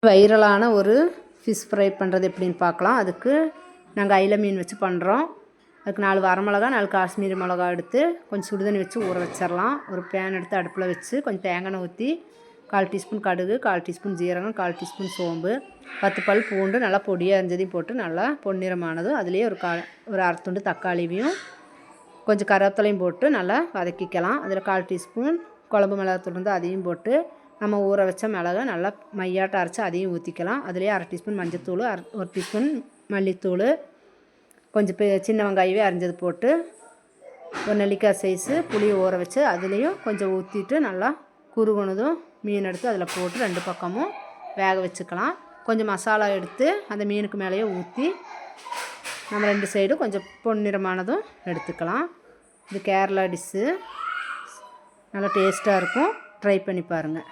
வைரலான ஒரு fish fry பண்ணுறது எப்படின்னு பார்க்கலாம். அதுக்கு நாங்கள் அயில மீன் வச்சு பண்ணுறோம். அதுக்கு 4 வரமிளகா 4 காஷ்மீரி மிளகா எடுத்து கொஞ்சம் சுடுதண்ணி வச்சு ஊற வச்சிடலாம். ஒரு பேன் எடுத்து அடுப்பில் வச்சு கொஞ்சம் தேங்காய் எண்ணெய் ஊற்றி 1/4 டீஸ்பூன் கடுகு, 1/4 டீஸ்பூன் ஜீரகம், 1/4 டீஸ்பூன் சோம்பு, 10 பல் பூண்டு நல்லா பொடியாக அரிஞ்சதையும் போட்டு நல்லா பொன்னிறமானதும் அதுலேயே ஒரு அரை துண்டு தக்காளியும் கொஞ்சம் கருவேப்பிலையும் போட்டு நல்லா வதக்கிக்கலாம். அதில் 1/4 டீஸ்பூன் குழம்பு மிளகாத்தூள் இருந்து அதையும் போட்டு நம்ம ஊற வச்ச மிளகை நல்லா மையாட்டம் அரைச்சி அதையும் ஊற்றிக்கலாம். அதுலேயே 1/2 டீஸ்பூன் மஞ்சத்தூள், 1 டீஸ்பூன் மல்லித்தூள், கொஞ்சம் சின்ன வெங்காயமே அரிஞ்சது போட்டு ஒரு நெல்லிக்காய் சைஸு புளியை ஊற வச்சு அதுலேயும் கொஞ்சம் ஊற்றிட்டு நல்லா குறுகுனதும் மீன் எடுத்து அதில் போட்டு 2 பக்கமும் வேக வச்சுக்கலாம். கொஞ்சம் மசாலா எடுத்து அந்த மீனுக்கு மேலேயே ஊற்றி நம்ம 2 சைடும் கொஞ்சம் பொன்னிறமானதும் எடுத்துக்கலாம். இது கேரளா டிஷ்ஷு, நல்லா டேஸ்ட்டாக இருக்கும். ட்ரை பண்ணி பாருங்கள்.